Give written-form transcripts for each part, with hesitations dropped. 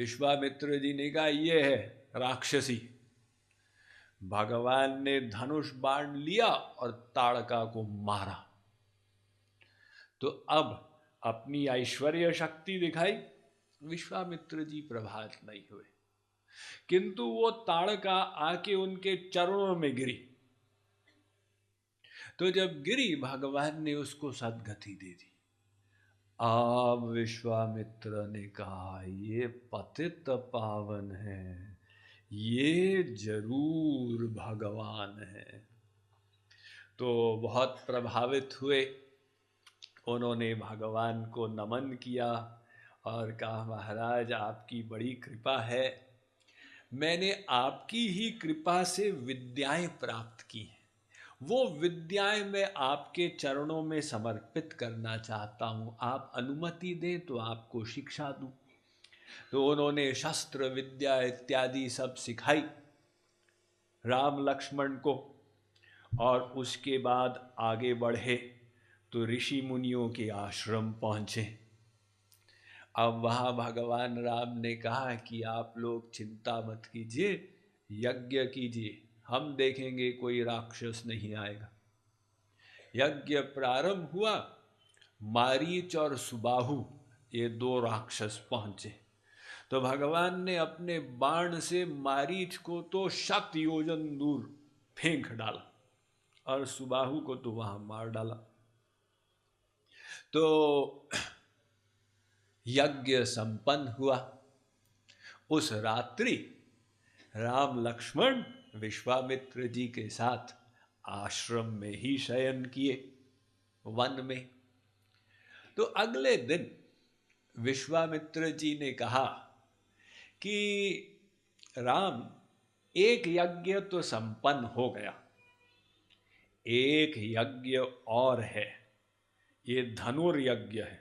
विश्वामित्र जी ने कहा ये है राक्षसी। भगवान ने धनुष बाण लिया और ताड़का को मारा। तो अब अपनी ऐश्वर्य शक्ति दिखाई, विश्वामित्र जी प्रभावित नहीं हुए, किंतु वो ताड़का आके उनके चरणों में गिरी। तो जब गिरी, भगवान ने उसको सद्गति दे दी। अब विश्वामित्र ने कहा ये पतित पावन है, ये जरूर भगवान है। तो बहुत प्रभावित हुए, उन्होंने भगवान को नमन किया और कहा महाराज आपकी बड़ी कृपा है, मैंने आपकी ही कृपा से विद्याएं प्राप्त की हैं, वो विद्याएं मैं आपके चरणों में समर्पित करना चाहता हूँ, आप अनुमति दें तो आपको शिक्षा दूँ। तो उन्होंने शस्त्र विद्या इत्यादि सब सिखाई राम लक्ष्मण को, और उसके बाद आगे बढ़े तो ऋषि मुनियों के आश्रम पहुँचे। अब वहाँ भगवान राम ने कहा कि आप लोग चिंता मत कीजिए, यज्ञ कीजिए, हम देखेंगे कोई राक्षस नहीं आएगा। यज्ञ प्रारंभ हुआ, मारीच और सुबाहु ये दो राक्षस पहुँचे। तो भगवान ने अपने बाण से मारीच को तो 7 योजन दूर फेंक डाला और सुबाहु को तो वहाँ मार डाला। तो यज्ञ संपन्न हुआ। उस रात्रि राम लक्ष्मण विश्वामित्र जी के साथ आश्रम में ही शयन किए, वन में। तो अगले दिन विश्वामित्र जी ने कहा कि राम, एक यज्ञ तो संपन्न हो गया, एक यज्ञ और है, ये धनुर्यज्ञ है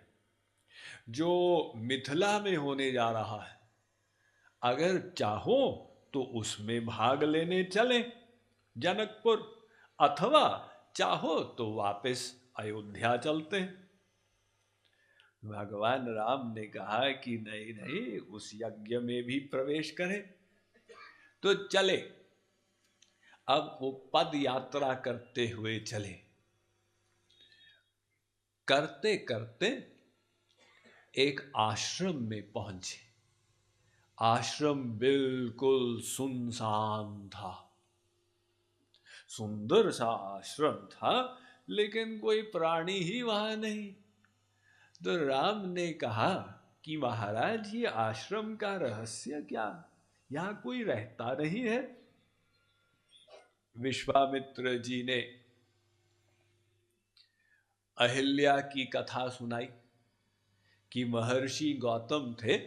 जो मिथिला में होने जा रहा है। अगर चाहो तो उसमें भाग लेने चले जनकपुर, अथवा चाहो तो वापस अयोध्या चलते हैं। भगवान राम ने कहा कि नहीं नहीं, उस यज्ञ में भी प्रवेश करें। तो चले। अब वो पद यात्रा करते हुए चले। करते करते एक आश्रम में पहुंचे। आश्रम बिल्कुल सुनसान था, सुंदर सा आश्रम था, लेकिन कोई प्राणी ही वहां नहीं। तो राम ने कहा कि महाराज ये आश्रम का रहस्य क्या, यहां कोई रहता नहीं है। विश्वामित्र जी ने अहिल्या की कथा सुनाई कि महर्षि गौतम थे,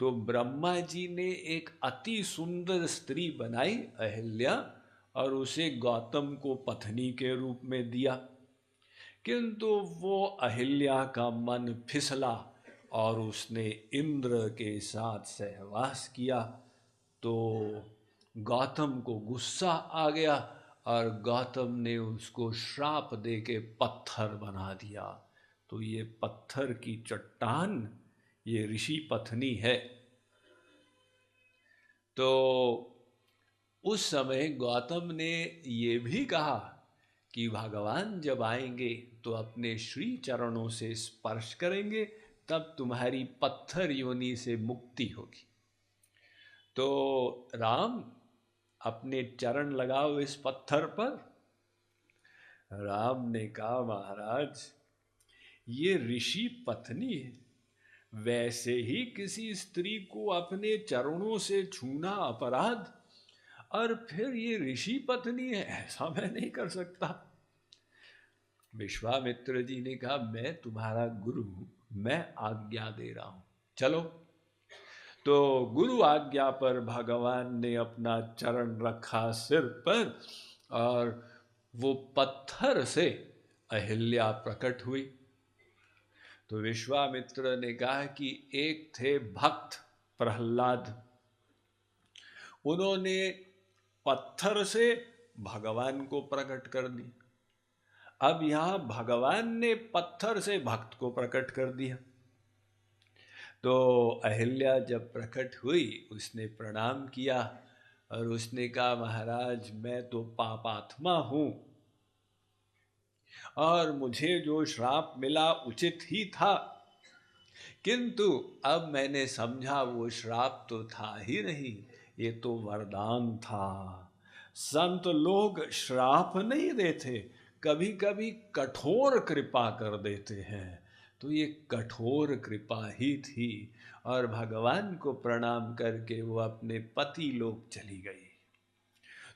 तो ब्रह्मा जी ने एक अति सुंदर स्त्री बनाई अहिल्या, और उसे गौतम को पत्नी के रूप में दिया। किंतु वो अहिल्या का मन फिसला और उसने इंद्र के साथ सहवास किया। तो गौतम को गुस्सा आ गया और गौतम ने उसको श्राप दे के पत्थर बना दिया। तो ये पत्थर की चट्टान ये ऋषि पत्नी है। तो उस समय गौतम ने ये भी कहा कि भगवान जब आएंगे तो अपने श्री चरणों से स्पर्श करेंगे, तब तुम्हारी पत्थर योनि से मुक्ति होगी। तो राम अपने चरण लगाओ इस पत्थर पर। राम ने कहा महाराज ये ऋषि पत्नी है, वैसे ही किसी स्त्री को अपने चरणों से छूना अपराध, और फिर ये ऋषि पत्नी है, ऐसा मैं नहीं कर सकता। विश्वामित्र जी ने कहा मैं तुम्हारा गुरु हूं, मैं आज्ञा दे रहा हूं, चलो। तो गुरु आज्ञा पर भगवान ने अपना चरण रखा सिर पर, और वो पत्थर से अहिल्या प्रकट हुई। तो विश्वामित्र ने कहा कि एक थे भक्त प्रहलाद, उन्होंने पत्थर से भगवान को प्रकट कर दी। अब यहां भगवान ने पत्थर से भक्त को प्रकट कर दिया। तो अहिल्या जब प्रकट हुई उसने प्रणाम किया और उसने कहा, महाराज मैं तो पापात्मा हूँ और मुझे जो श्राप मिला उचित ही था, किंतु अब मैंने समझा वो श्राप तो था ही नहीं, ये तो वरदान था। संत लोग श्राप नहीं देते, कभी कभी कठोर कृपा कर देते हैं, तो ये कठोर कृपा ही थी। और भगवान को प्रणाम करके वो अपने पति लोक चली गई।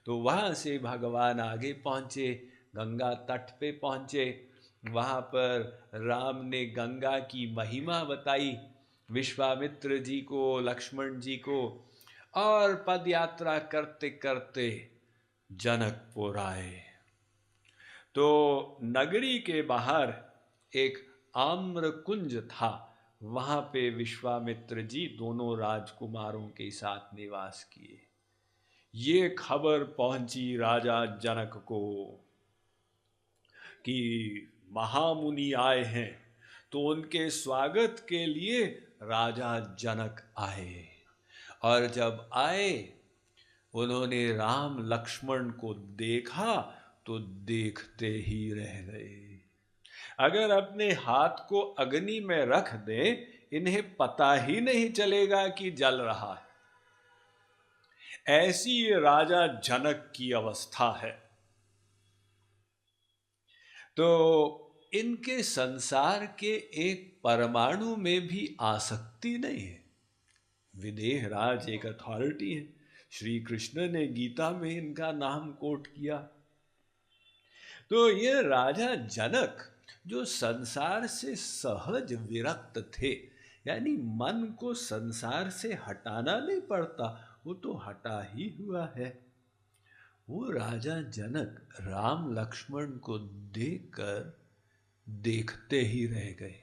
तो वहाँ से भगवान आगे पहुँचे, गंगा तट पे पहुँचे। वहाँ पर राम ने गंगा की महिमा बताई विश्वामित्र जी को, लक्ष्मण जी को, और पद यात्रा करते करते जनकपुर आए। तो नगरी के बाहर एक आम्र कुंज था, वहाँ पे विश्वामित्र जी दोनों राजकुमारों के साथ निवास किए। ये खबर पहुंची राजा जनक को कि महामुनि आए हैं, तो उनके स्वागत के लिए राजा जनक आए। और जब आए उन्होंने राम लक्ष्मण को देखा तो देखते ही रह गए। अगर अपने हाथ को अग्नि में रख दें, इन्हें पता ही नहीं चलेगा कि जल रहा है। ऐसी ये राजा जनक की अवस्था है। तो इनके संसार के एक परमाणु में भी आसक्ति नहीं है। विदेह राज एक अथॉरिटी है, श्री कृष्ण ने गीता में इनका नाम कोट किया। तो ये राजा जनक जो संसार से सहज विरक्त थे, यानी मन को संसार से हटाना नहीं पड़ता, वो तो हटा ही हुआ है। वो राजा जनक राम लक्ष्मण को देखकर देखते ही रह गए,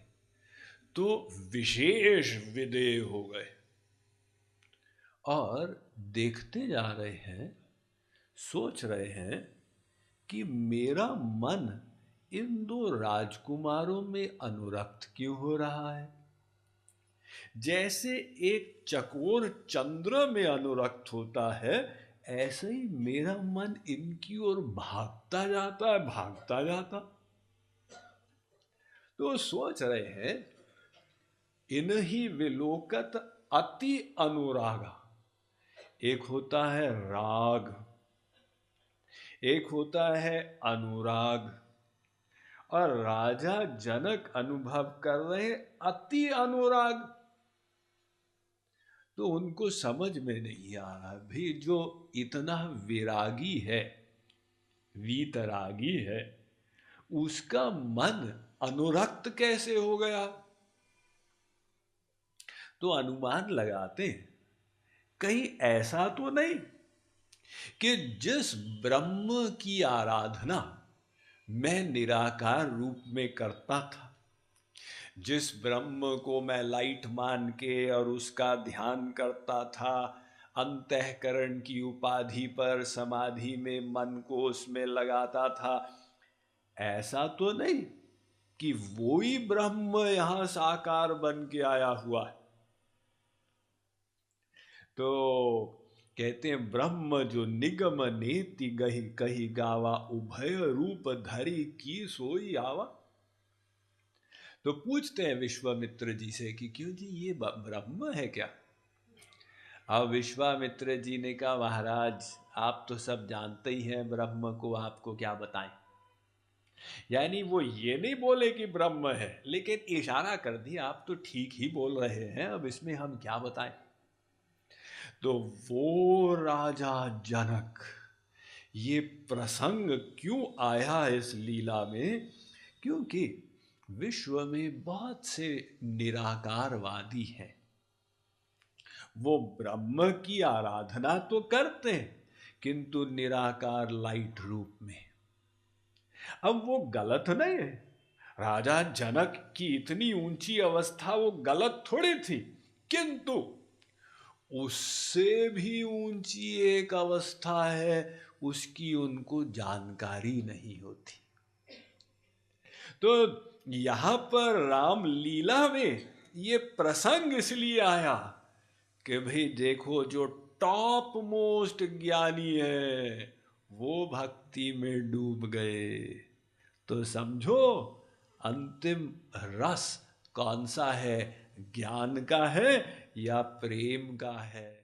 तो विशेष विदेह हो गए और देखते जा रहे हैं, सोच रहे हैं कि मेरा मन इन दो राजकुमारों में अनुरक्त क्यों हो रहा है। जैसे एक चकोर चंद्र में अनुरक्त होता है, ऐसे ही मेरा मन इनकी ओर भागता जाता है, भागता जाता। तो सोच रहे हैं, इन्हीं विलोकत अति अनुरागा। एक होता है राग, एक होता है अनुराग, और राजा जनक अनुभव कर रहे अति अनुराग। तो उनको समझ में नहीं आ रहा भी, जो इतना विरागी है, वीतरागी है, उसका मन अनुरक्त कैसे हो गया। तो अनुमान लगाते हैं, कहीं ऐसा तो नहीं कि जिस ब्रह्म की आराधना मैं निराकार रूप में करता था, जिस ब्रह्म को मैं लाइट मान के और उसका ध्यान करता था, अंतःकरण की उपाधि पर समाधि में मन को उसमें लगाता था, ऐसा तो नहीं कि वो ही ब्रह्म यहां साकार बन के आया हुआ है। तो कहते हैं, ब्रह्म जो निगम नेति गही कही गावा, उभय रूप धरी की सोई आवा। तो पूछते हैं विश्वामित्र जी से कि क्यों जी, ये ब्रह्म है क्या। अब विश्वामित्र जी ने कहा, महाराज आप तो सब जानते ही हैं ब्रह्म को, आपको क्या बताएं। यानी वो ये नहीं बोले कि ब्रह्म है, लेकिन इशारा कर दिया आप तो ठीक ही बोल रहे हैं, अब इसमें हम क्या बताएं। तो वो राजा जनक, ये प्रसंग क्यों आया इस लीला में, क्योंकि विश्व में बहुत से निराकारवादी हैं। वो ब्रह्म की आराधना तो करते हैं, किंतु निराकार लाइट रूप में। अब वो गलत नहीं है, राजा जनक की इतनी ऊंची अवस्था वो गलत थोड़ी थी, किंतु उससे भी ऊंची एक अवस्था है, उसकी उनको जानकारी नहीं होती। तो यहां पर राम लीला में ये प्रसंग इसलिए आया कि भाई देखो, जो टॉप मोस्ट ज्ञानी है वो भक्ति में डूब गए, तो समझो अंतिम रस कौन सा है, ज्ञान का है या प्रेम का है।